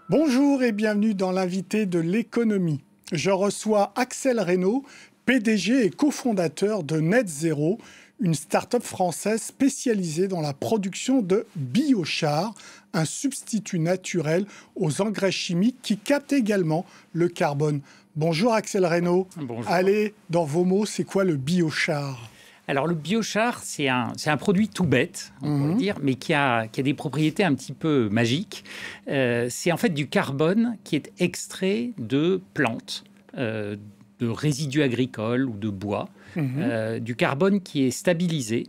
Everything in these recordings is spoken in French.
Bonjour et bienvenue dans l'invité de l'économie. Je reçois Axel Reynaud, PDG et cofondateur de Net Zero, une start-up française spécialisée dans la production de biochar, un substitut naturel aux engrais chimiques qui capte également le carbone. Bonjour Axel Reynaud. Bonjour. Allez, dans vos mots, c'est quoi le biochar ? Alors le biochar, c'est un produit tout bête, on pourrait dire, mais qui a des propriétés un petit peu magiques. C'est en fait du carbone qui est extrait de plantes, de résidus agricoles ou de bois. Du carbone qui est stabilisé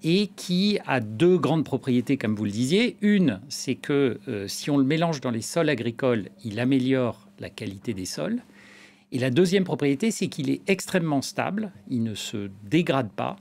et qui a deux grandes propriétés, comme vous le disiez. Une, c'est que si on le mélange dans les sols agricoles, il améliore la qualité des sols. Et la deuxième propriété, c'est qu'il est extrêmement stable, il ne se dégrade pas,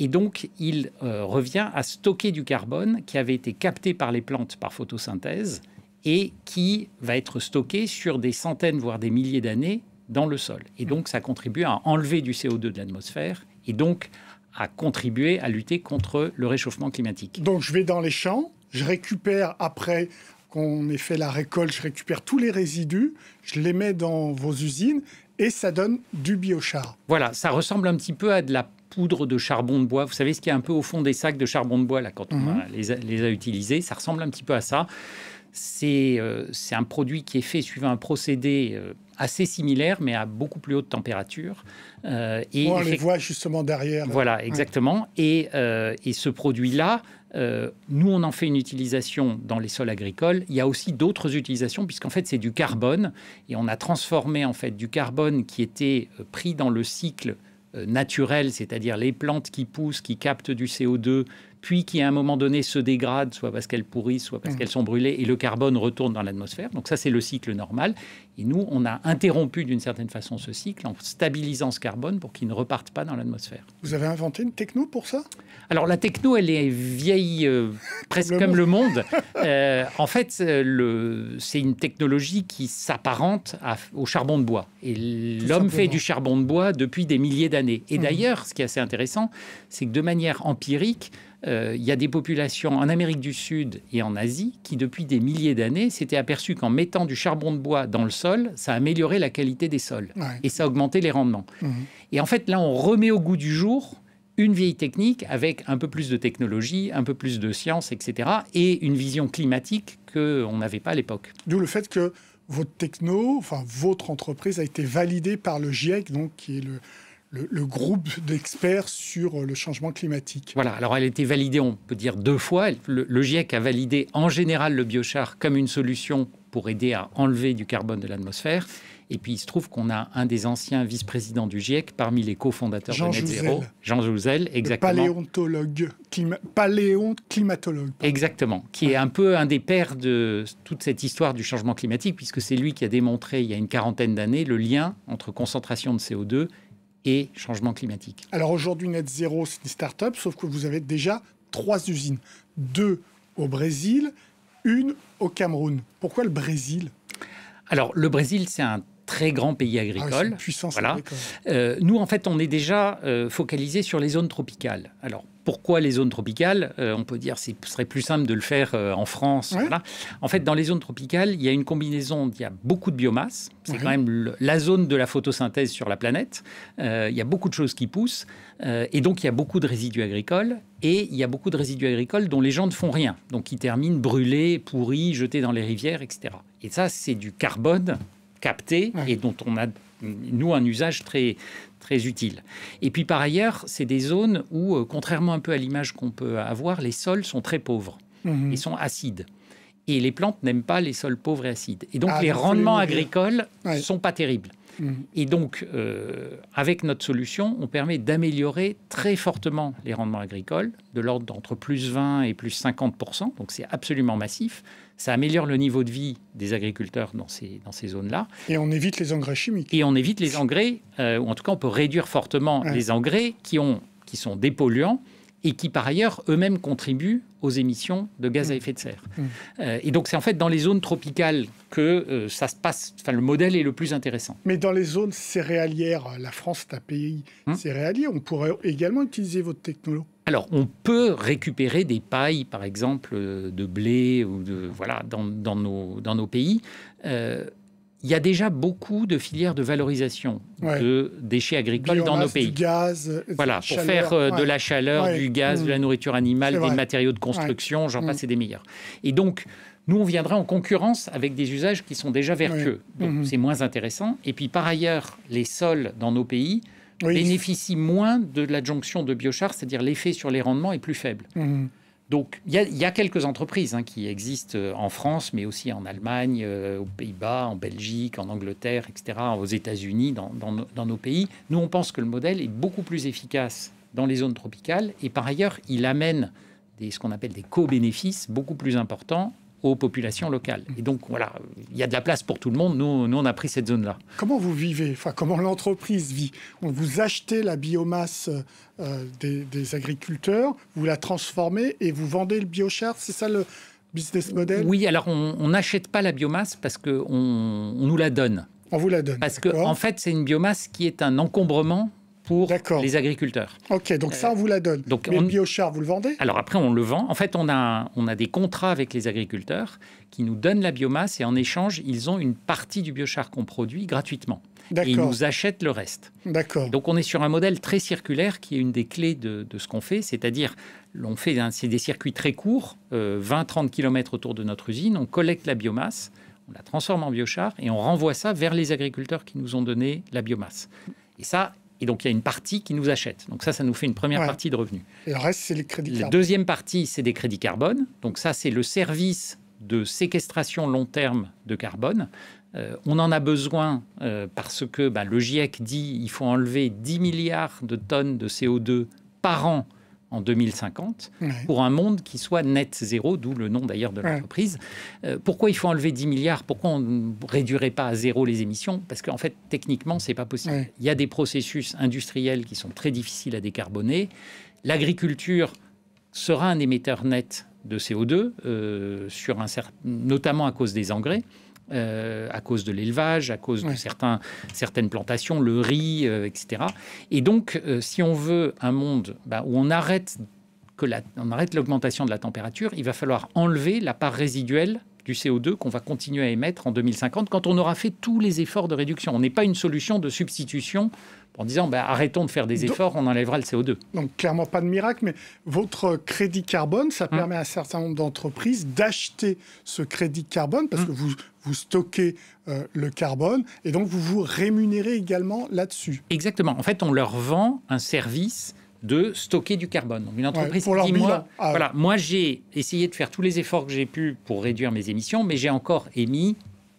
et donc il revient à stocker du carbone qui avait été capté par les plantes par photosynthèse et qui va être stocké sur des centaines, voire des milliers d'années dans le sol. Et donc ça contribue à enlever du CO2 de l'atmosphère et donc à contribuer à lutter contre le réchauffement climatique. Donc je vais dans les champs, je récupère après qu'on ait fait la récolte, je récupère tous les résidus, je les mets dans vos usines et ça donne du biochar. Voilà, ça ressemble un petit peu à de la poudre de charbon de bois. Vous savez ce qu'il y a un peu au fond des sacs de charbon de bois là, quand on les a utilisés. Ça ressemble un petit peu à ça. C'est un produit qui est fait suivant un procédé assez similaire, mais à beaucoup plus haute température. On les voit justement derrière. Voilà, exactement. Et ce produit-là, nous, on en fait une utilisation dans les sols agricoles. Il y a aussi d'autres utilisations, puisqu'en fait, c'est du carbone. Et on a transformé en fait du carbone qui était pris dans le cycle naturel, c'est-à-dire les plantes qui poussent, qui captent du CO2, puis qui à un moment donné se dégradent, soit parce qu'elles pourrissent, soit parce qu'elles sont brûlées, et le carbone retourne dans l'atmosphère. Donc ça, c'est le cycle normal. Et nous, on a interrompu d'une certaine façon ce cycle en stabilisant ce carbone pour qu'il ne reparte pas dans l'atmosphère. Vous avez inventé une techno pour ça ? Alors la techno, elle est vieille presque comme le monde. En fait, c'est une technologie qui s'apparente au charbon de bois. Et l'homme fait du charbon de bois depuis des milliers d'années. Et d'ailleurs, ce qui est assez intéressant, c'est que de manière empirique, il y a des populations en Amérique du Sud et en Asie qui, depuis des milliers d'années, s'étaient aperçues qu'en mettant du charbon de bois dans le sol, ça améliorait la qualité des sols et ça augmentait les rendements. Et en fait, là, on remet au goût du jour une vieille technique avec un peu plus de technologie, un peu plus de science, etc. et une vision climatique qu'on n'avait pas à l'époque. D'où le fait que votre techno, enfin votre entreprise a été validée par le GIEC, donc qui est le groupe d'experts sur le changement climatique. Voilà, alors elle a été validée, on peut dire 2 fois. Le GIEC a validé en général le biochar comme une solution pour aider à enlever du carbone de l'atmosphère. Et puis il se trouve qu'on a un des anciens vice-présidents du GIEC parmi les cofondateurs de Net Zero, Jean Jouzel, exactement. Paléoclimatologue. Exactement, qui est un peu un des pères de toute cette histoire du changement climatique, puisque c'est lui qui a démontré il y a une quarantaine d'années le lien entre concentration de CO2 et changement climatique. Alors aujourd'hui, Net Zero, c'est une start-up, sauf que vous avez déjà 3 usines. 2 au Brésil, 1 au Cameroun. Pourquoi le Brésil ? Alors, le Brésil, c'est un très grand pays agricole. C'est une puissance agricole. Nous, en fait, on est déjà focalisé sur les zones tropicales. Alors, pourquoi les zones tropicales ? On peut dire que ce serait plus simple de le faire en France. Voilà. En fait, dans les zones tropicales, il y a une combinaison, il y a beaucoup de biomasse. C'est quand même la zone de la photosynthèse sur la planète. Il y a beaucoup de choses qui poussent. Et donc, il y a beaucoup de résidus agricoles. Et il y a beaucoup de résidus agricoles dont les gens ne font rien. Donc, ils terminent brûlés, pourris, jetés dans les rivières, etc. Et ça, c'est du carbone capté et dont on a, nous, un usage très, très utile. Et puis, par ailleurs, c'est des zones où, contrairement un peu à l'image qu'on peut avoir, les sols sont très pauvres et sont acides. Et les plantes n'aiment pas les sols pauvres et acides. Et donc, les rendements agricoles ne sont pas terribles. Et donc, avec notre solution, on permet d'améliorer très fortement les rendements agricoles, de l'ordre d'entre plus 20 et plus 50%. Donc, c'est absolument massif. Ça améliore le niveau de vie des agriculteurs dans ces zones-là. Et on évite les engrais chimiques. Et on évite les engrais, ou en tout cas, on peut réduire fortement les engrais qui sont dépolluants et qui, par ailleurs, eux-mêmes contribuent aux émissions de gaz à effet de serre. Et donc, c'est en fait dans les zones tropicales que ça se passe, enfin, le modèle est le plus intéressant. Mais dans les zones céréalières, la France est un pays céréalier, on pourrait également utiliser votre technologie. Alors, on peut récupérer des pailles, par exemple, de blé ou dans nos pays. Il y a déjà beaucoup de filières de valorisation de déchets agricoles dans nos pays. Du gaz, pour faire de la chaleur, du gaz, de la nourriture animale, des matériaux de construction, j'en passe et des meilleurs. Et donc, nous, on viendra en concurrence avec des usages qui sont déjà vertueux. Donc, c'est moins intéressant. Et puis, par ailleurs, les sols dans nos pays bénéficient moins de l'adjonction de biochar, c'est-à-dire l'effet sur les rendements est plus faible. Donc, il y a quelques entreprises qui existent en France, mais aussi en Allemagne, aux Pays-Bas, en Belgique, en Angleterre, etc., aux États-Unis, dans nos pays. Nous, on pense que le modèle est beaucoup plus efficace dans les zones tropicales et par ailleurs, il amène ce qu'on appelle des co-bénéfices beaucoup plus importants aux populations locales. Et donc, voilà, il y a de la place pour tout le monde. Nous on a pris cette zone-là. Comment vous vivez ? Enfin, comment l'entreprise vit ? Vous achetez la biomasse des agriculteurs, vous la transformez et vous vendez le biochar. C'est ça le business model ? Oui, alors on n'achète pas la biomasse parce qu'on nous la donne. On vous la donne. Parce qu'en fait, c'est une biomasse qui est un encombrement pour les agriculteurs. Ok, donc ça, on vous la donne. Mais le biochar, vous le vendez ? Alors après, on le vend. En fait, on a des contrats avec les agriculteurs qui nous donnent la biomasse et en échange, ils ont une partie du biochar qu'on produit gratuitement. Et ils nous achètent le reste. D'accord. Donc on est sur un modèle très circulaire qui est une des clés de ce qu'on fait, c'est-à-dire c'est des circuits très courts, 20-30 km autour de notre usine, on collecte la biomasse, on la transforme en biochar et on renvoie ça vers les agriculteurs qui nous ont donné la biomasse. Et donc, il y a une partie qui nous achète. Donc ça nous fait une première partie de revenus. Et le reste, c'est les crédits carbone. La deuxième partie, c'est des crédits carbone. Donc ça, c'est le service de séquestration long terme de carbone. On en a besoin parce que le GIEC dit qu'il faut enlever 10 milliards de tonnes de CO2 par an en 2050 pour un monde qui soit net zéro, d'où le nom d'ailleurs de l'entreprise. Pourquoi il faut enlever 10 milliards ? Pourquoi on ne réduirait pas à zéro les émissions ? Parce qu'en fait, techniquement, ce n'est pas possible. Il y a des processus industriels qui sont très difficiles à décarboner. L'agriculture sera un émetteur net de CO2, notamment à cause des engrais. À cause de l'élevage, à cause de certaines plantations, le riz, etc. Et donc, si on veut un monde où on arrête l'augmentation de la température, il va falloir enlever la part résiduelle du CO2 qu'on va continuer à émettre en 2050 quand on aura fait tous les efforts de réduction. On n'est pas une solution de substitution en disant arrêtons de faire des efforts, on enlèvera le CO2. Donc clairement pas de miracle, mais votre crédit carbone, ça permet à un certain nombre d'entreprises d'acheter ce crédit carbone parce que vous stockez le carbone et donc vous vous rémunérez également là-dessus. Exactement. En fait, on leur vend un service de stocker du carbone. Donc une entreprise pour leur dit, bilan. moi j'ai essayé de faire tous les efforts que j'ai pu pour réduire mes émissions, mais j'ai encore émis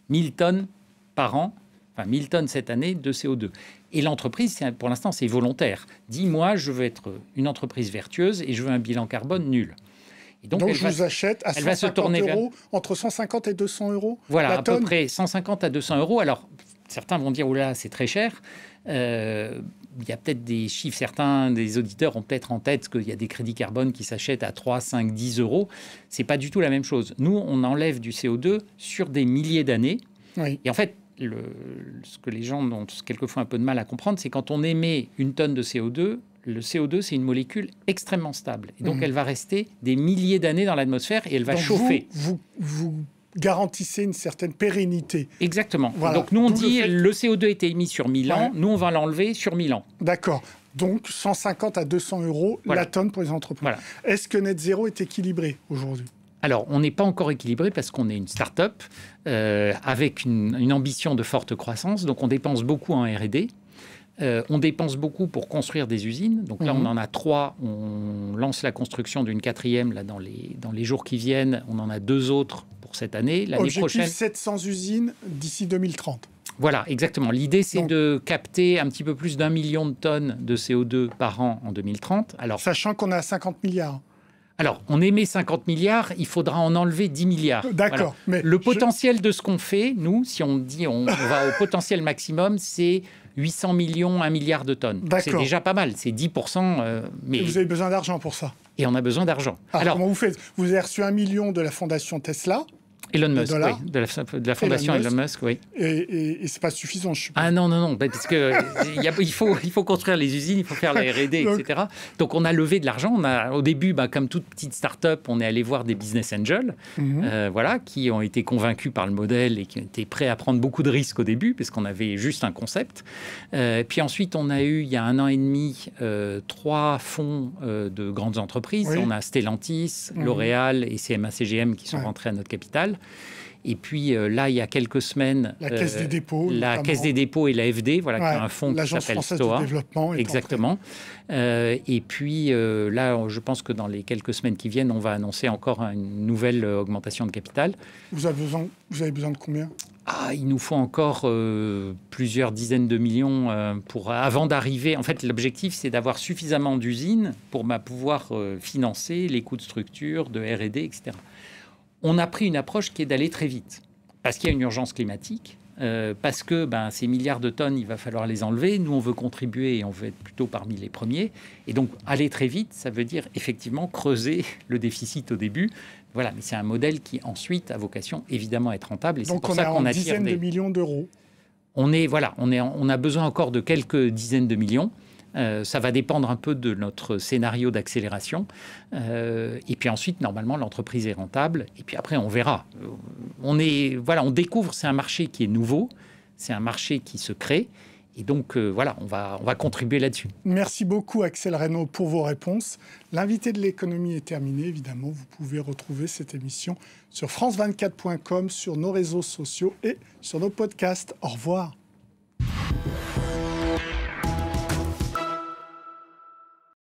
1000 tonnes par an, 1000 tonnes cette année de CO2. Et l'entreprise, pour l'instant, c'est volontaire. Dis-moi, je veux être une entreprise vertueuse et je veux un bilan carbone nul. Et donc je vous achète à 150 €, entre 150 et 200 €. Voilà, à peu près 150 à 200 €. Alors, certains vont dire, oula, c'est très cher. Il y a peut-être des chiffres, certains des auditeurs ont peut-être en tête qu'il y a des crédits carbone qui s'achètent à 3, 5, 10 €. Ce n'est pas du tout la même chose. Nous, on enlève du CO2 sur des milliers d'années. Et en fait, ce que les gens ont quelquefois un peu de mal à comprendre, c'est quand on émet une tonne de CO2, le CO2, c'est une molécule extrêmement stable. Et donc, elle va rester des milliers d'années dans l'atmosphère et elle va chauffer. Vous garantissez une certaine pérennité. Exactement. Voilà. Donc, nous, on dit le CO2 était émis sur 1000 ans. Nous, on va l'enlever sur 1000 ans. D'accord. Donc, 150 à 200 € la tonne pour les entreprises. Voilà. Est-ce que Net Zero est équilibré aujourd'hui ? Alors, on n'est pas encore équilibré parce qu'on est une start-up avec une ambition de forte croissance. Donc, on dépense beaucoup en R&D. On dépense beaucoup pour construire des usines. Donc là, on en a 3. On lance la construction d'une 4e là, dans les jours qui viennent. On en a 2 autres pour cette année. L'année prochaine, 700 usines d'ici 2030. Voilà, exactement. L'idée, c'est de capter un petit peu plus d'1 million de tonnes de CO2 par an en 2030. Alors, sachant qu'on est à 50 milliards. Alors, on émet 50 milliards, il faudra en enlever 10 milliards. D'accord. Voilà. Mais le potentiel de ce qu'on fait, nous, si on dit on va au potentiel maximum, c'est 800 millions, 1 milliard de tonnes. C'est déjà pas mal, c'est 10%. Mais... Et vous avez besoin d'argent pour ça. Et on a besoin d'argent. Alors, comment vous faites ? Vous avez reçu 1 million de la fondation Tesla. Elon Musk, oui, de la fondation Elon Musk, oui. Et c'est pas suffisant, je suppose. Ah non, parce que il faut construire les usines, il faut faire la R&D, etc. Donc on a levé de l'argent. Au début, comme toute petite start-up, on est allé voir des business angels, qui ont été convaincus par le modèle et qui ont été prêts à prendre beaucoup de risques au début, parce qu'on avait juste un concept. Puis ensuite, on a eu, il y a 1 an et demi, 3 fonds de grandes entreprises. Oui. On a Stellantis, L'Oréal et CMA-CGM qui sont rentrés à notre capital. Et puis là, il y a quelques semaines, la Caisse des dépôts, Caisse des dépôts et l'AFD, qui a un fonds qui s'appelle STOA. De développement. Exactement. Et puis là, je pense que dans les quelques semaines qui viennent, on va annoncer encore une nouvelle augmentation de capital. Vous avez besoin de combien ? Il nous faut encore plusieurs dizaines de millions avant d'arriver. En fait, l'objectif, c'est d'avoir suffisamment d'usines pour pouvoir financer les coûts de structure, de R&D, etc. On a pris une approche qui est d'aller très vite, parce qu'il y a une urgence climatique, parce que ces milliards de tonnes, il va falloir les enlever. Nous, on veut contribuer et on veut être plutôt parmi les premiers. Et donc, aller très vite, ça veut dire effectivement creuser le déficit au début. Voilà, mais c'est un modèle qui ensuite a vocation évidemment à être rentable. Et donc, c'est pour ça qu'on attire dizaines de millions d'euros. On a besoin encore de quelques dizaines de millions. Ça va dépendre un peu de notre scénario d'accélération. Et puis ensuite, normalement, l'entreprise est rentable. Et puis après, on verra. On découvre, c'est un marché qui est nouveau. C'est un marché qui se crée. Et donc, on va contribuer là-dessus. Merci beaucoup, Axel Reynaud, pour vos réponses. L'invité de l'économie est terminé. Évidemment, vous pouvez retrouver cette émission sur france24.com, sur nos réseaux sociaux et sur nos podcasts. Au revoir.